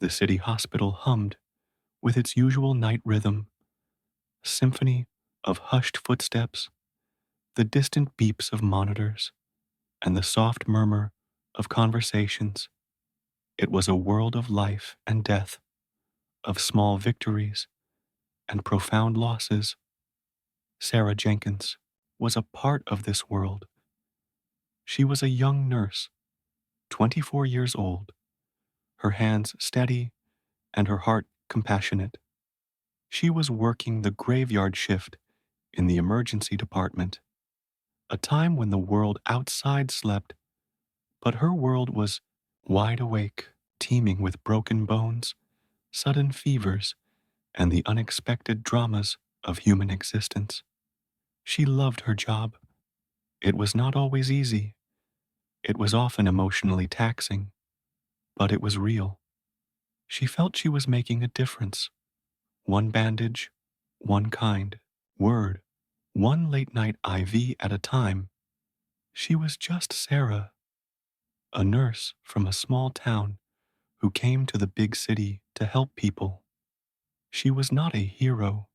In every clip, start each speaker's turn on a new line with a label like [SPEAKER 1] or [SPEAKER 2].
[SPEAKER 1] The city hospital hummed with its usual night rhythm, a symphony of hushed footsteps, the distant beeps of monitors, and the soft murmur of conversations. It was a world of life and death, of small victories and profound losses. Sarah Jenkins was a part of this world. She was a young nurse, 24 years old, her hands steady and her heart compassionate. She was working the graveyard shift in the emergency department, a time when the world outside slept, but her world was wide awake, teeming with broken bones, sudden fevers, and the unexpected dramas of human existence. She loved her job. It was not always easy. It was often emotionally taxing, but it was real. She felt she was making a difference. One bandage, one kind word, one late night IV at a time. She was just Sarah, a nurse from a small town who came to the big city to help people. She was not a hero.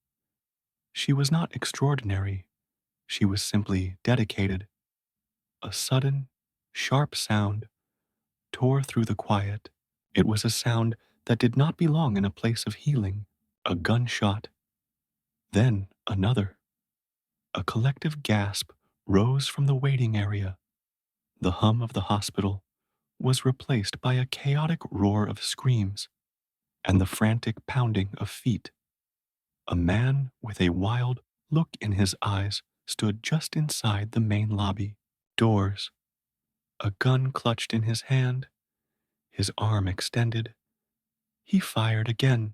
[SPEAKER 1] She was not extraordinary. She was simply dedicated. A sudden, sharp sound tore through the quiet. It was a sound that did not belong in a place of healing. A gunshot. Then another. A collective gasp rose from the waiting area. The hum of the hospital was replaced by a chaotic roar of screams and the frantic pounding of feet. A man with a wild look in his eyes stood just inside the main lobby. Doors. A gun clutched in his hand, his arm extended. He fired again,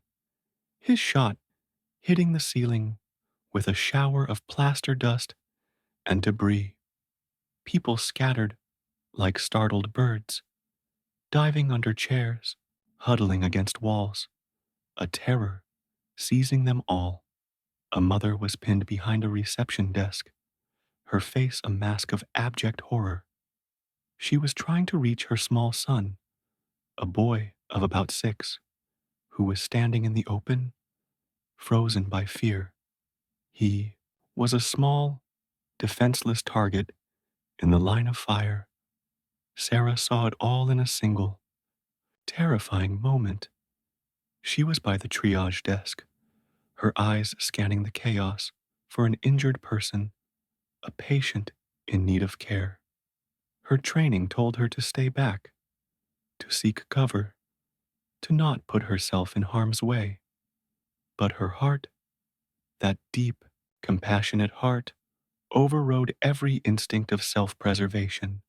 [SPEAKER 1] his shot hitting the ceiling with a shower of plaster dust and debris. People scattered like startled birds, diving under chairs, huddling against walls, a terror seizing them all. A mother was pinned behind a reception desk, her face a mask of abject horror. She was trying to reach her small son, a boy of about 6, who was standing in the open, frozen by fear. He was a small, defenseless target in the line of fire. Sarah saw it all in a single, terrifying moment. She was by the triage desk, her eyes scanning the chaos for an injured person, a patient in need of care. Her training told her to stay back, to seek cover, to not put herself in harm's way. But her heart, that deep, compassionate heart, overrode every instinct of self-preservation.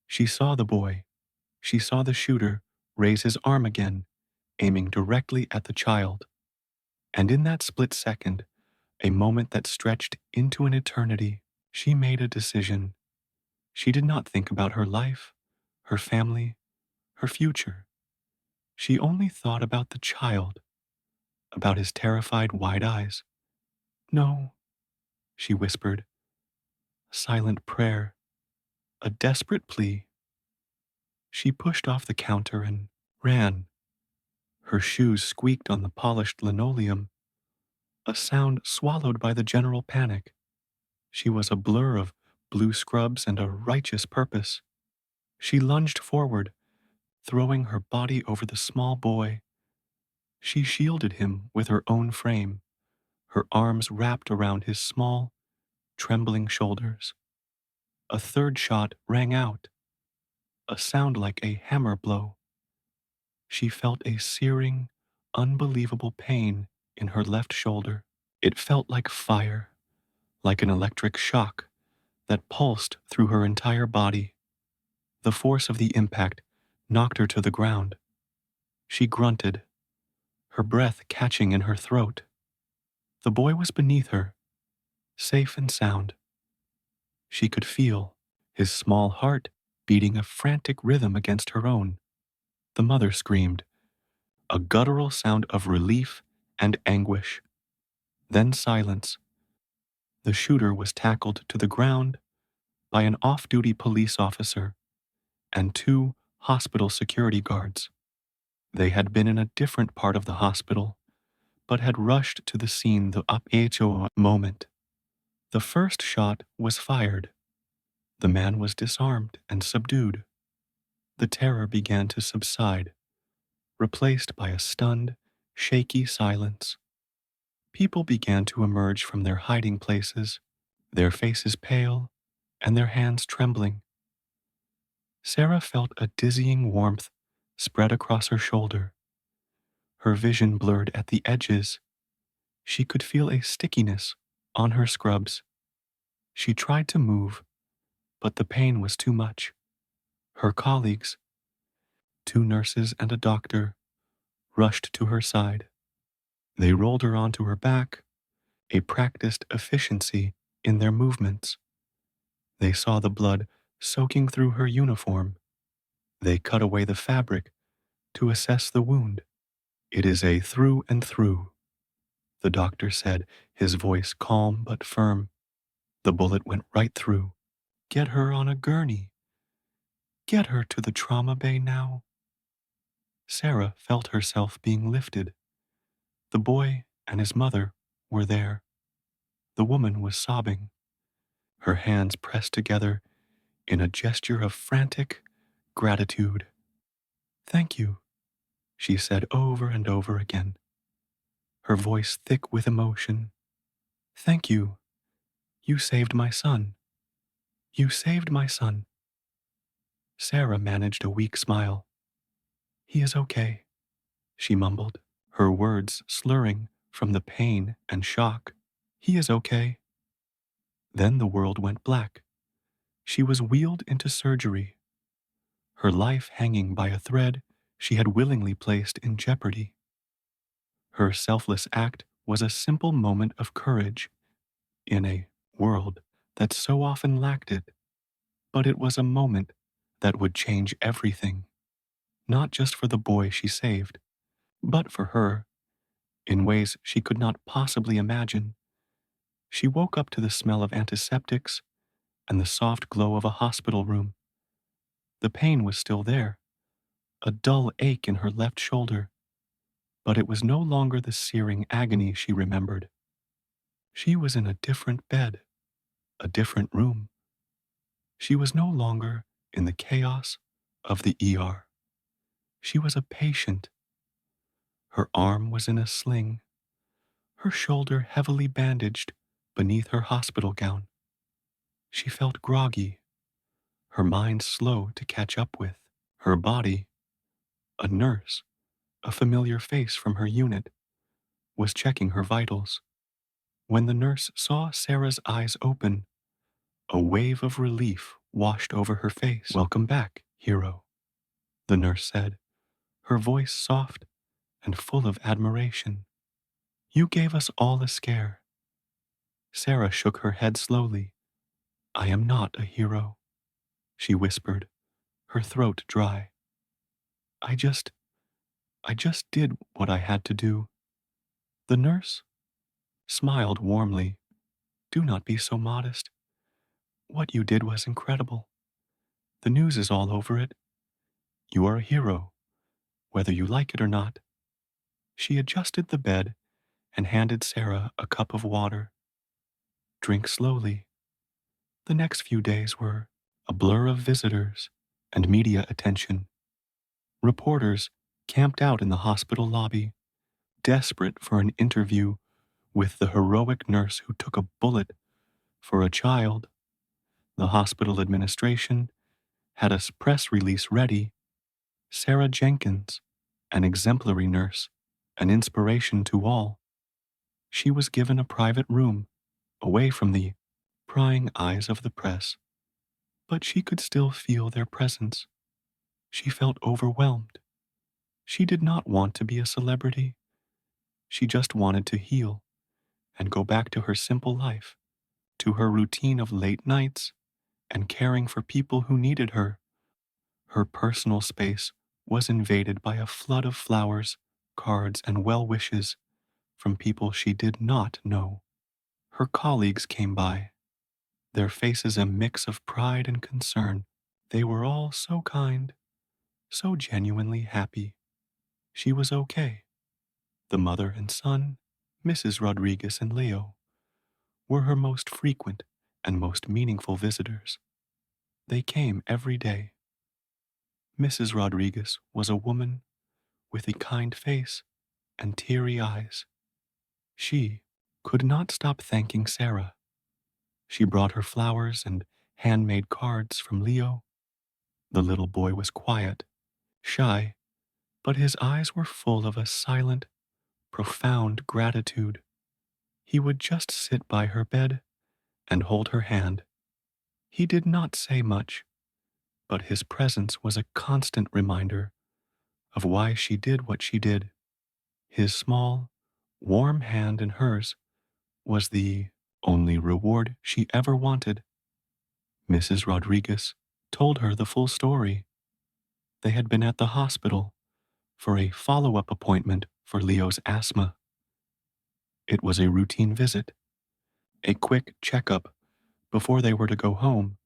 [SPEAKER 1] She saw the boy. She saw the shooter raise his arm again, aiming directly at the child. And in that split second, a moment that stretched into an eternity, she made a decision. She did not think about her life, her family, her future. She only thought about the child, about his terrified wide eyes. No, she whispered, a silent prayer, a desperate plea. She pushed off the counter and ran. Her shoes squeaked on the polished linoleum, a sound swallowed by the general panic. She was a blur of blue scrubs and a righteous purpose. She lunged forward, throwing her body over the small boy. She shielded him with her own frame, her arms wrapped around his small, trembling shoulders. A third shot rang out, a sound like a hammer blow. She felt a searing, unbelievable pain in her left shoulder. It felt like fire, like an electric shock that pulsed through her entire body. The force of the impact knocked her to the ground. She grunted, her breath catching in her throat. The boy was beneath her, safe and sound. She could feel his small heart beating a frantic rhythm against her own. The mother screamed, a guttural sound of relief and anguish. Then silence. The shooter was tackled to the ground by an off-duty police officer and 2 hospital security guards. They had been in a different part of the hospital, but had rushed to the scene the upho moment. The first shot was fired. The man was disarmed and subdued. The terror began to subside, replaced by a stunned, shaky silence. People began to emerge from their hiding places, their faces pale and their hands trembling. Sarah felt a dizzying warmth spread across her shoulder. Her vision blurred at the edges. She could feel a stickiness on her scrubs. She tried to move, but the pain was too much. Her colleagues, two nurses and a doctor, rushed to her side. They rolled her onto her back, a practiced efficiency in their movements. They saw the blood soaking through her uniform. They cut away the fabric to assess the wound. It is a through and through, the doctor said, his voice calm but firm. The bullet went right through. Get her on a gurney. Get her to the trauma bay now. Sarah felt herself being lifted. The boy and his mother were there. The woman was sobbing, her hands pressed together in a gesture of frantic gratitude. Thank you, she said over and over again, her voice thick with emotion. Thank you. You saved my son. You saved my son. Sarah managed a weak smile. He is okay, she mumbled, her words slurring from the pain and shock. He is okay. Then the world went black. She was wheeled into surgery, her life hanging by a thread she had willingly placed in jeopardy. Her selfless act was a simple moment of courage in a world that so often lacked it, but it was a moment that would change everything, not just for the boy she saved, but for her, in ways she could not possibly imagine. She woke up to the smell of antiseptics and the soft glow of a hospital room. The pain was still there, a dull ache in her left shoulder, but it was no longer the searing agony she remembered. She was in a different bed, a different room. She was no longer in the chaos of the ER. She was a patient. Her arm was in a sling, her shoulder heavily bandaged beneath her hospital gown. She felt groggy, her mind slow to catch up with. Her body, a nurse, a familiar face from her unit, was checking her vitals. When the nurse saw Sarah's eyes open, a wave of relief washed over her face. Welcome back, hero, the nurse said, her voice soft and full of admiration. You gave us all a scare. Sarah shook her head slowly. I am not a hero, she whispered, her throat dry. I just did what I had to do. The nurse smiled warmly. Do not be so modest. What you did was incredible. The news is all over it. You are a hero, whether you like it or not. She adjusted the bed and handed Sarah a cup of water. Drink slowly. The next few days were a blur of visitors and media attention. Reporters camped out in the hospital lobby, desperate for an interview with the heroic nurse who took a bullet for a child. The hospital administration had a press release ready. Sarah Jenkins, an exemplary nurse, an inspiration to all. She was given a private room, away from the prying eyes of the press, but she could still feel their presence. She felt overwhelmed. She did not want to be a celebrity. She just wanted to heal and go back to her simple life, to her routine of late nights and caring for people who needed her. Her personal space was invaded by a flood of flowers, cards, and well wishes from people she did not know. Her colleagues came by, their faces a mix of pride and concern. They were all so kind, so genuinely happy. She was okay. The mother and son, Mrs. Rodriguez and Leo, were her most frequent and most meaningful visitors. They came every day. Mrs. Rodriguez was a woman with a kind face and teary eyes. She could not stop thanking Sarah. She brought her flowers and handmade cards from Leo. The little boy was quiet, shy, but his eyes were full of a silent, profound gratitude. He would just sit by her bed and hold her hand. He did not say much, but his presence was a constant reminder of why she did what she did. His small, warm hand in hers was the only reward she ever wanted. Mrs. Rodriguez told her the full story. They had been at the hospital for a follow-up appointment for Leo's asthma. It was a routine visit, a quick checkup before they were to go home.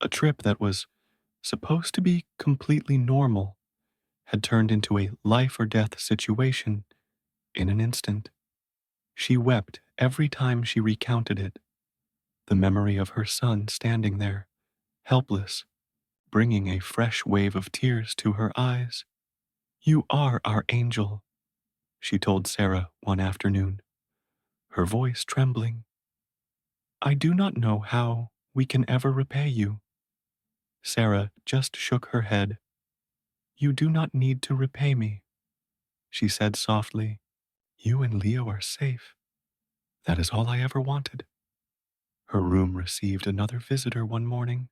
[SPEAKER 1] A trip that was supposed to be completely normal had turned into a life or death situation in an instant. She wept every time she recounted it, the memory of her son standing there, helpless, bringing a fresh wave of tears to her eyes. "You are our angel," she told Sarah one afternoon, her voice trembling. "I do not know how we can ever repay you." Sarah just shook her head. "You do not need to repay me," she said softly. "You and Leo are safe. That is all I ever wanted." Her room received another visitor one morning,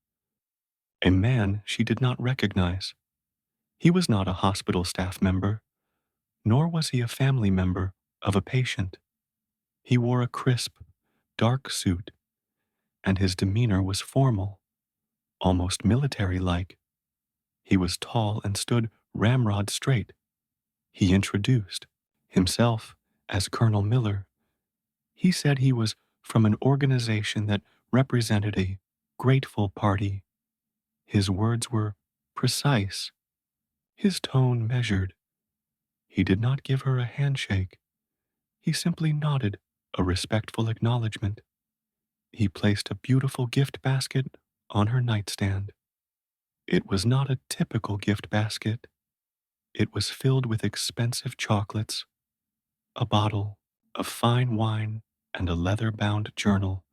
[SPEAKER 1] a man she did not recognize. He was not a hospital staff member, nor was he a family member of a patient. He wore a crisp, dark suit, and his demeanor was formal, almost military-like. He was tall and stood ramrod straight. He introduced himself as Colonel Miller. He said he was from an organization that represented a grateful party. His words were precise, his tone measured. He did not give her a handshake. He simply nodded a respectful acknowledgement. He placed a beautiful gift basket on her nightstand. It was not a typical gift basket. It was filled with expensive chocolates, a bottle of fine wine, and a leather-bound journal.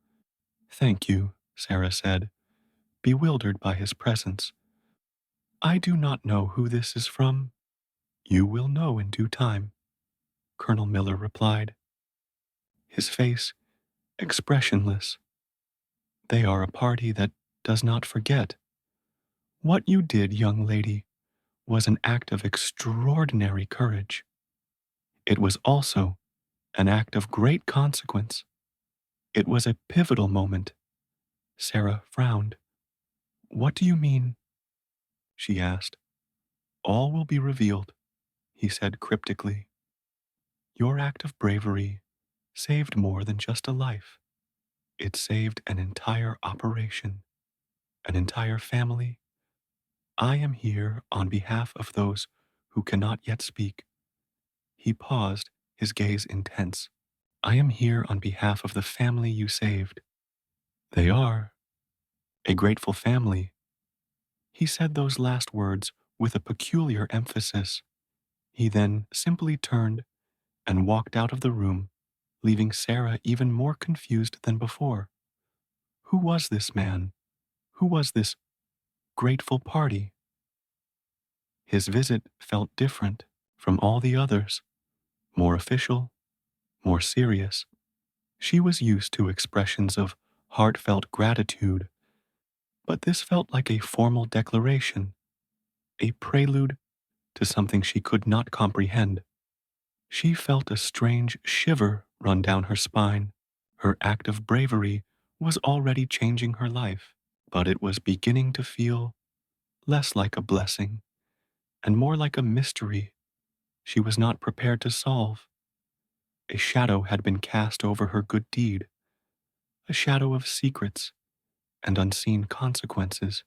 [SPEAKER 1] "Thank you," Sarah said, bewildered by his presence. "I do not know who this is from." "You will know in due time," Colonel Miller replied, his face expressionless. "They are a party that does not forget. What you did, young lady, was an act of extraordinary courage. It was also an act of great consequence. It was a pivotal moment." Sarah frowned. "What do you mean?" she asked. "All will be revealed," he said cryptically. "Your act of bravery saved more than just a life. It saved an entire operation, an entire family. I am here on behalf of those who cannot yet speak." He paused, his gaze intense. "I am here on behalf of the family you saved. They are a grateful family." He said those last words with a peculiar emphasis. He then simply turned and walked out of the room, leaving Sarah even more confused than before. Who was this man? Who was this grateful party? His visit felt different from all the others, more official, more serious. She was used to expressions of heartfelt gratitude, but this felt like a formal declaration, a prelude to something she could not comprehend. She felt a strange shiver run down her spine. Her act of bravery was already changing her life, but it was beginning to feel less like a blessing and more like a mystery she was not prepared to solve. A shadow had been cast over her good deed, a shadow of secrets and unseen consequences.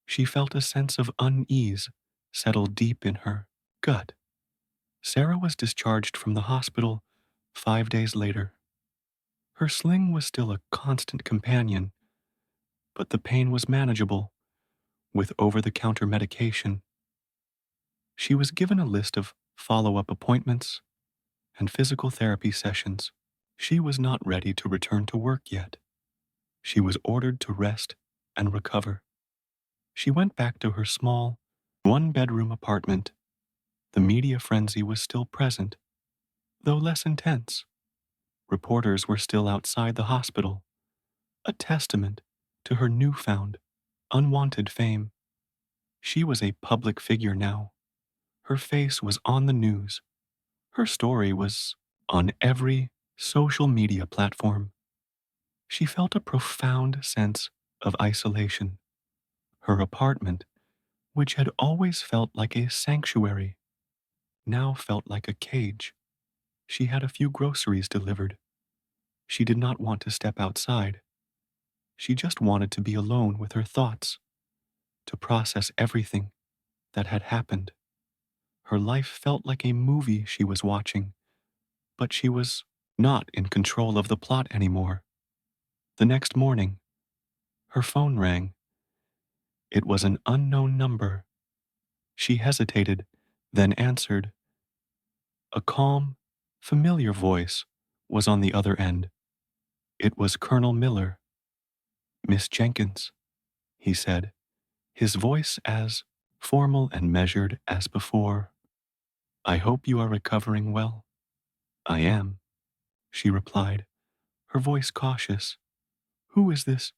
[SPEAKER 1] She felt a sense of unease settle deep in her gut. Sarah was discharged from the hospital 5 days later. Her sling was still a constant companion, but the pain was manageable with over-the-counter medication. She was given a list of follow-up appointments and physical therapy sessions. She was not ready to return to work yet. She was ordered to rest and recover. She went back to her small, one-bedroom apartment. The media frenzy was still present, though less intense. Reporters were still outside the hospital, a testament to her newfound, unwanted fame. She was a public figure now. Her face was on the news. Her story was on every social media platform. She felt a profound sense of isolation. Her apartment, which had always felt like a sanctuary, now felt like a cage. She had a few groceries delivered. She did not want to step outside. She just wanted to be alone with her thoughts, to process everything that had happened. Her life felt like a movie she was watching, but she was not in control of the plot anymore. The next morning, her phone rang. It was an unknown number. She hesitated, then answered. A calm, familiar voice was on the other end. It was Colonel Miller. Miss Jenkins, he said, his voice as formal and measured as before. I hope you are recovering well. I am, she replied, her voice cautious. Who is this?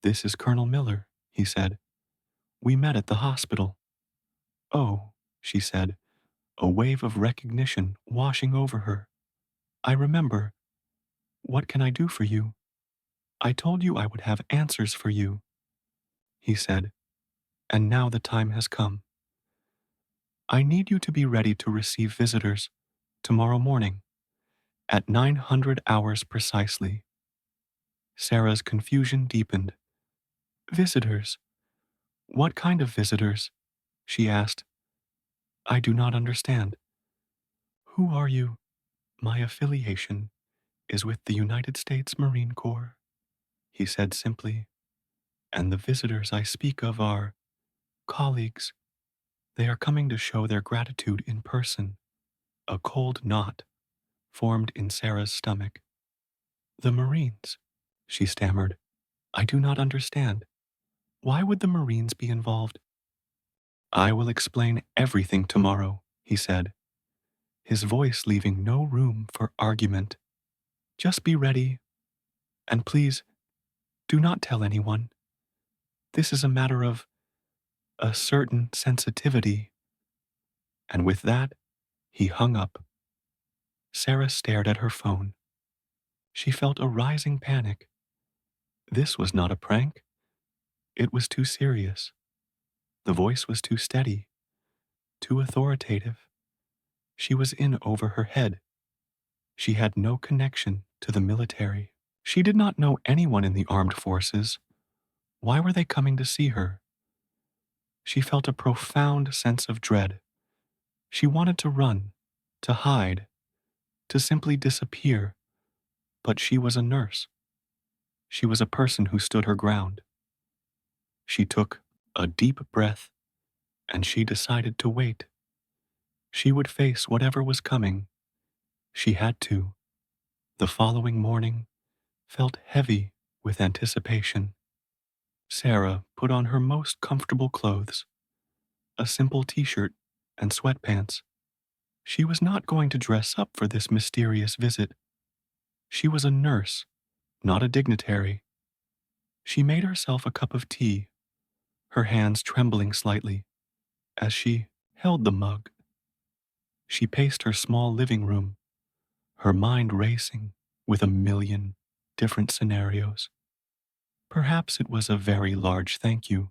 [SPEAKER 1] This is Colonel Miller, he said. We met at the hospital. Oh, she said, a wave of recognition washing over her. I remember. What can I do for you? I told you I would have answers for you, he said, and now the time has come. I need you to be ready to receive visitors tomorrow morning at 900 hours precisely. Sarah's confusion deepened. Visitors? What kind of visitors? She asked. I do not understand. Who are you? My affiliation is with the United States Marine Corps, he said simply, and the visitors I speak of are colleagues. They are coming to show their gratitude in person. A cold knot formed in Sarah's stomach. The Marines, she stammered. I do not understand. Why would the Marines be involved? I will explain everything tomorrow, he said, his voice leaving no room for argument. Just be ready, and please, do not tell anyone. This is a matter of a certain sensitivity. And with that, he hung up. Sarah stared at her phone. She felt a rising panic. This was not a prank. It was too serious. The voice was too steady, too authoritative. She was in over her head. She had no connection to the military. She did not know anyone in the armed forces. Why were they coming to see her? She felt a profound sense of dread. She wanted to run, to hide, to simply disappear. But she was a nurse. She was a person who stood her ground. She took a deep breath, and she decided to wait. She would face whatever was coming. She had to. The following morning felt heavy with anticipation. Sarah put on her most comfortable clothes, a simple t-shirt and sweatpants. She was not going to dress up for this mysterious visit. She was a nurse, not a dignitary. She made herself a cup of tea, her hands trembling slightly as she held the mug. She paced her small living room, her mind racing with a million different scenarios. Perhaps it was a very large thank you.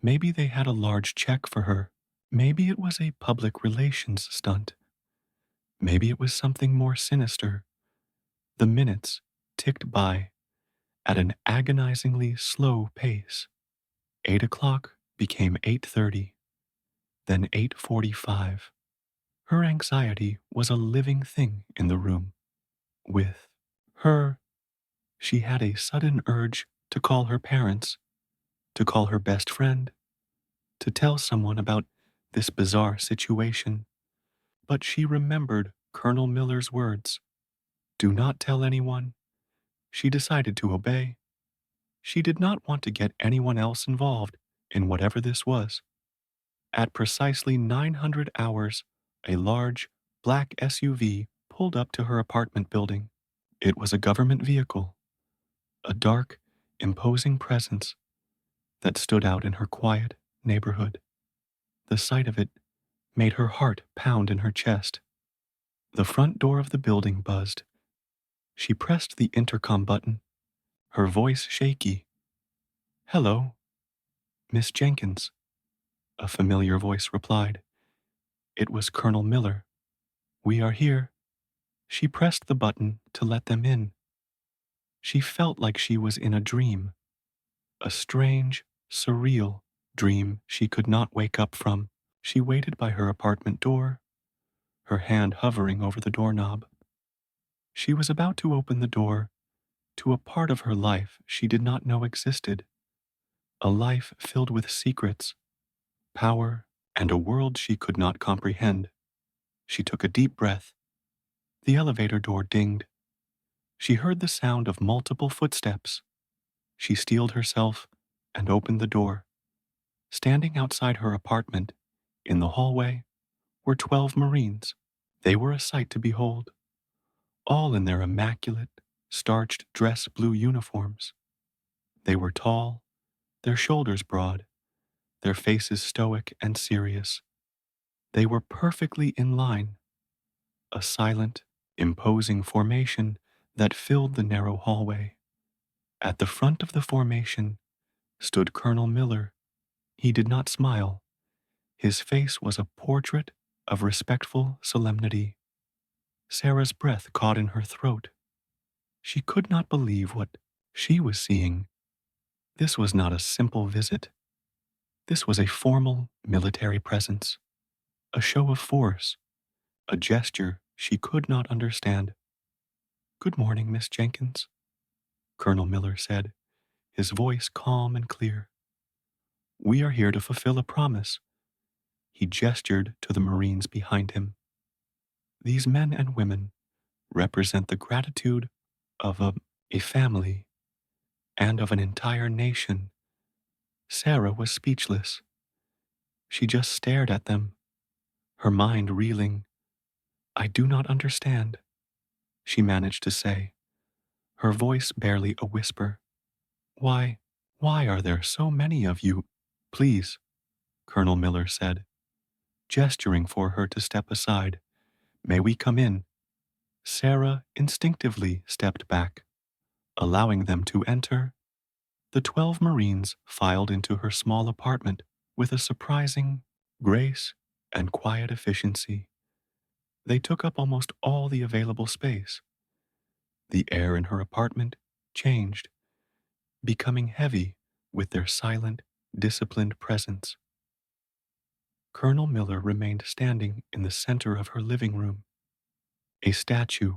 [SPEAKER 1] Maybe they had a large check for her. Maybe it was a public relations stunt. Maybe it was something more sinister. The minutes ticked by at an agonizingly slow pace. 8 o'clock became 8:30, then 8:45. Her anxiety was a living thing in the room. With her, she had a sudden urge to call her parents, to call her best friend, to tell someone about this bizarre situation. But she remembered Colonel Miller's words. Do not tell anyone. She decided to obey. She did not want to get anyone else involved in whatever this was. At precisely 900 hours, a large, black SUV pulled up to her apartment building. It was a government vehicle, a dark, imposing presence that stood out in her quiet neighborhood. The sight of it made her heart pound in her chest. The front door of the building buzzed. She pressed the intercom button, her voice shaky. Hello, Miss Jenkins, a familiar voice replied. It was Colonel Miller. We are here. She pressed the button to let them in. She felt like she was in a dream, a strange, surreal dream she could not wake up from. She waited by her apartment door, her hand hovering over the doorknob. She was about to open the door to a part of her life she did not know existed, a life filled with secrets, power, and a world she could not comprehend. She took a deep breath. The elevator door dinged. She heard the sound of multiple footsteps. She steeled herself and opened the door. Standing outside her apartment, in the hallway, were 12 Marines. They were a sight to behold, all in their immaculate, starched dress blue uniforms. They were tall, their shoulders broad, their faces stoic and serious. They were perfectly in line, a silent, imposing formation that filled the narrow hallway. At the front of the formation stood Colonel Miller. He did not smile. His face was a portrait of respectful solemnity. Sarah's breath caught in her throat. She could not believe what she was seeing. This was not a simple visit. This was a formal military presence, a show of force, a gesture she could not understand. Good morning, Miss Jenkins, Colonel Miller said, his voice calm and clear. We are here to fulfill a promise. He gestured to the Marines behind him. These men and women represent the gratitude of a family and of an entire nation. Sarah was speechless. She just stared at them, her mind reeling. I do not understand, she managed to say, her voice barely a whisper. Why, why are there so many of you? Please, Colonel Miller said, gesturing for her to step aside. May we come in? Sarah instinctively stepped back, allowing them to enter. The 12 Marines filed into her small apartment with a surprising grace and quiet efficiency. They took up almost all the available space. The air in her apartment changed, becoming heavy with their silent, disciplined presence. Colonel Miller remained standing in the center of her living room, a statue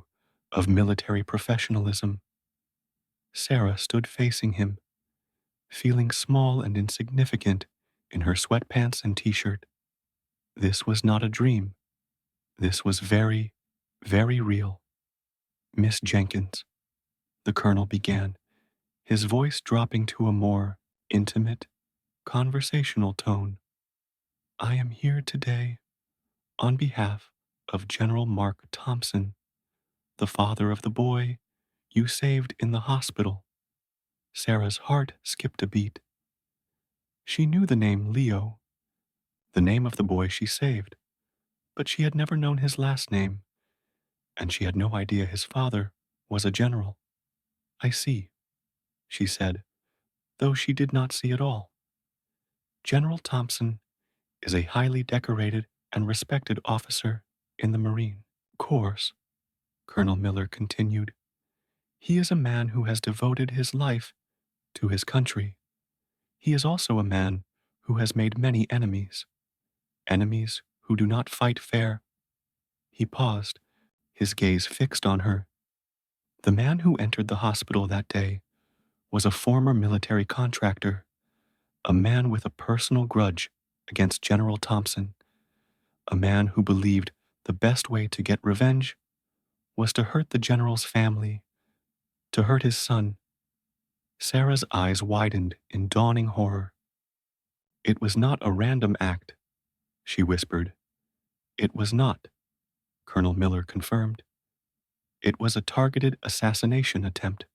[SPEAKER 1] of military professionalism. Sarah stood facing him, feeling small and insignificant in her sweatpants and t-shirt. This was not a dream. This was very, very real. Miss Jenkins, the colonel began, his voice dropping to a more intimate, conversational tone. I am here today on behalf of General Mark Thompson, the father of the boy you saved in the hospital. Sarah's heart skipped a beat. She knew the name Leo, the name of the boy she saved, but she had never known his last name, and she had no idea his father was a general. I see, she said, though she did not see at all. General Thompson is a highly decorated and respected officer in the Marine Corps, Colonel Miller continued. He is a man who has devoted his life to his country. He is also a man who has made many enemies, enemies who do not fight fair, He paused, his gaze fixed on her. The man who entered the hospital that day was a former military contractor, a man with a personal grudge against General Thompson, a man who believed the best way to get revenge was to hurt the general's family, to hurt his son. Sarah's eyes widened in dawning horror. It was not a random act, she whispered. It was not, Colonel Miller confirmed. It was a targeted assassination attempt,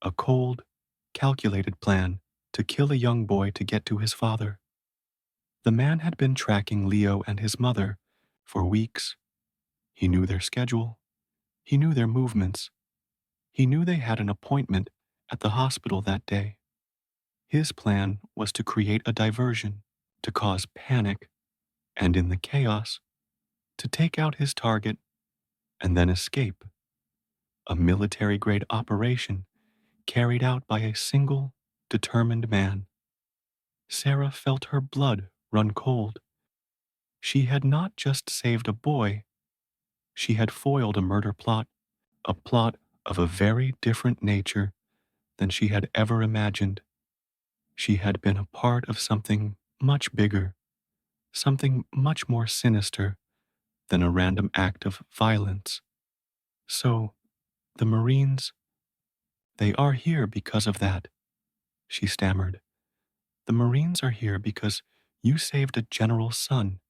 [SPEAKER 1] a cold, calculated plan to kill a young boy to get to his father. The man had been tracking Leo and his mother for weeks. He knew their schedule. He knew their movements. He knew they had an appointment at the hospital that day. His plan was to create a diversion, to cause panic, and in the chaos, to take out his target and then escape. A military-grade operation carried out by a single, determined man. Sarah felt her blood run cold. She had not just saved a boy, she had foiled a murder plot, a plot of a very different nature than she had ever imagined. She had been a part of something much bigger, something much more sinister than a random act of violence. So, the Marines, they are here because of that, she stammered. The Marines are here because you saved a general's son,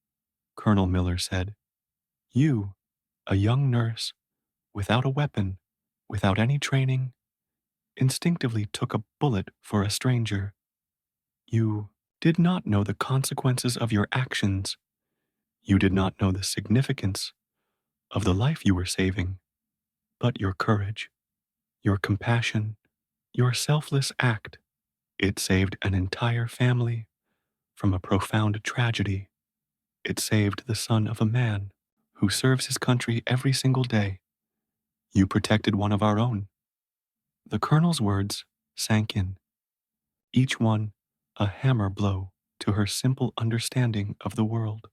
[SPEAKER 1] Colonel Miller said. You, a young nurse, without a weapon, without any training, instinctively took a bullet for a stranger. You did not know the consequences of your actions. You did not know the significance of the life you were saving. But your courage, your compassion, your selfless act, it saved an entire family from a profound tragedy. It saved the son of a man who serves his country every single day. You protected one of our own. The colonel's words sank in, each one a hammer blow to her simple understanding of the world.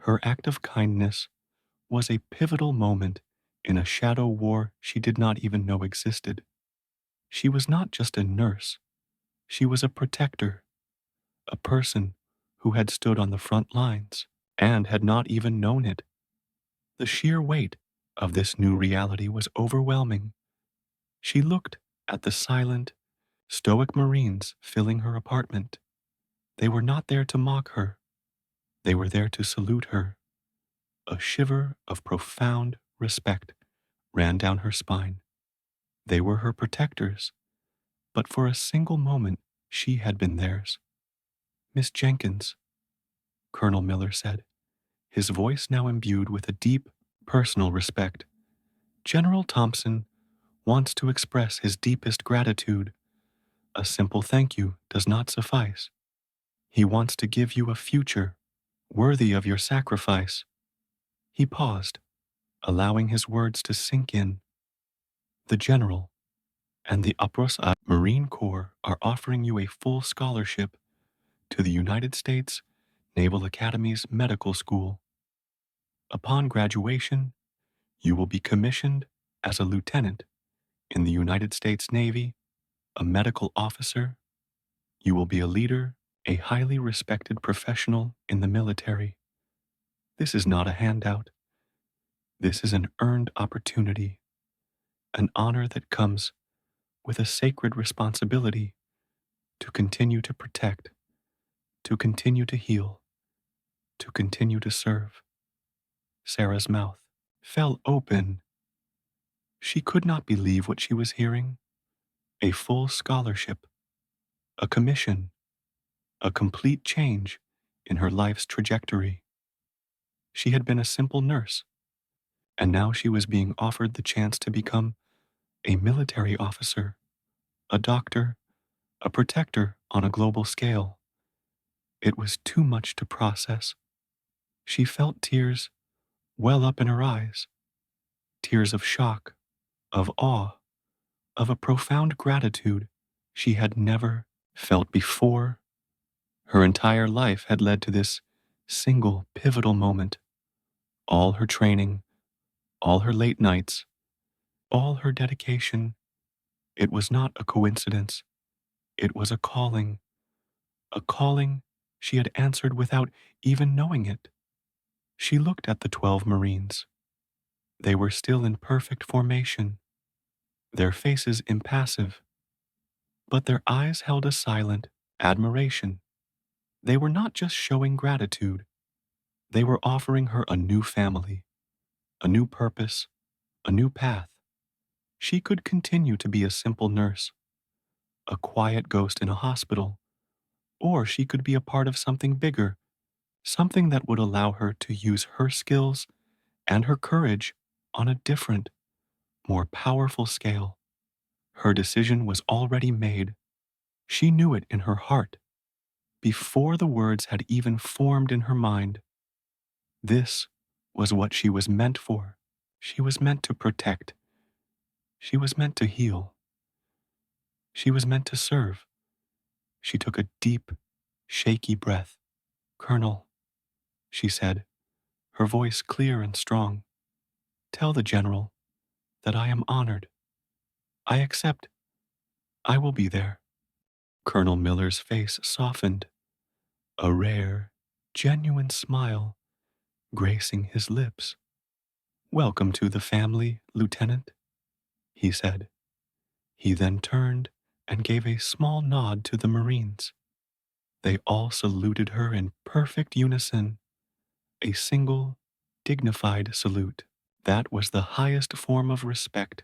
[SPEAKER 1] Her act of kindness was a pivotal moment in a shadow war she did not even know existed. She was not just a nurse, she was a protector, a person who had stood on the front lines and had not even known it. The sheer weight of this new reality was overwhelming. She looked at the silent, stoic Marines filling her apartment. They were not there to mock her. They were there to salute her. A shiver of profound respect ran down her spine. They were her protectors, but for a single moment she had been theirs. Miss Jenkins, Colonel Miller said, his voice now imbued with a deep, personal respect. General Thompson wants to express his deepest gratitude. A simple thank you does not suffice. He wants to give you a future worthy of your sacrifice. He paused, allowing his words to sink in. The General and the UPROS Marine Corps are offering you a full scholarship to the United States Naval Academy's medical school. Upon graduation, you will be commissioned as a lieutenant in the United States Navy, a medical officer. You will be a leader, a highly respected professional in the military. This is not a handout. This is an earned opportunity, an honor that comes with a sacred responsibility to continue to protect, to continue to heal, to continue to serve. Sarah's mouth fell open. She could not believe what she was hearing. A full scholarship, a commission, a complete change in her life's trajectory. She had been a simple nurse, and now she was being offered the chance to become a military officer, a doctor, a protector on a global scale. It was too much to process. She felt tears well up in her eyes, tears of shock, of awe, of a profound gratitude she had never felt before. Her entire life had led to this single pivotal moment. All her training, all her late nights, all her dedication, it was not a coincidence. It was a calling she had answered without even knowing it. She looked at the 12 Marines. They were still in perfect formation, their faces impassive, but their eyes held a silent admiration. They were not just showing gratitude, they were offering her a new family, a new purpose, a new path. She could continue to be a simple nurse, a quiet ghost in a hospital, or she could be a part of something bigger, something that would allow her to use her skills and her courage on a different, more powerful scale. Her decision was already made. She knew it in her heart, before the words had even formed in her mind. This was what she was meant for. She was meant to protect. She was meant to heal. She was meant to serve. She took a deep, shaky breath. "Colonel," she said, her voice clear and strong, "tell the general that I am honored. I accept. I will be there." Colonel Miller's face softened, a rare, genuine smile gracing his lips. "Welcome to the family, Lieutenant," he said. He then turned and gave a small nod to the Marines. They all saluted her in perfect unison, a single, dignified salute. That was the highest form of respect,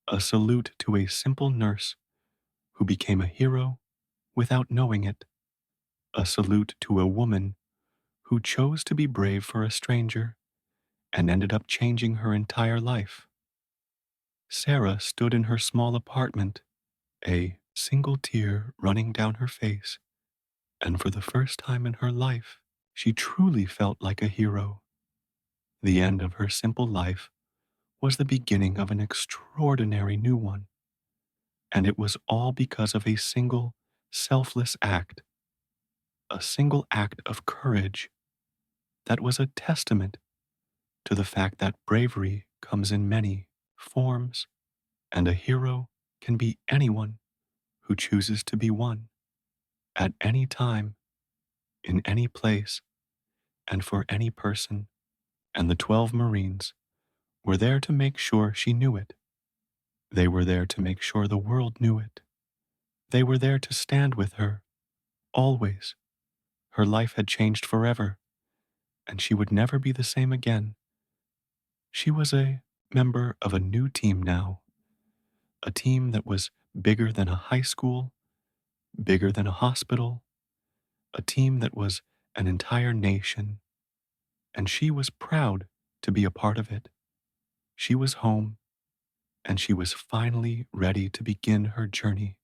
[SPEAKER 1] a salute to a simple nurse who became a hero without knowing it, a salute to a woman who chose to be brave for a stranger and ended up changing her entire life. Sarah stood in her small apartment, a single tear running down her face, and for the first time in her life, she truly felt like a hero. The end of her simple life was the beginning of an extraordinary new one, and it was all because of a single, selfless act, a single act of courage that was a testament to the fact that bravery comes in many forms, and a hero can be anyone who chooses to be one at any time, in any place, and for any person. And the 12 Marines were there to make sure she knew it. They were there to make sure the world knew it. They were there to stand with her, always. Her life had changed forever, and she would never be the same again. She was a member of a new team now, a team that was bigger than a high school, bigger than a hospital, a team that was an entire nation, and she was proud to be a part of it. She was home, and she was finally ready to begin her journey,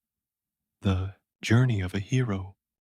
[SPEAKER 1] the journey of a hero.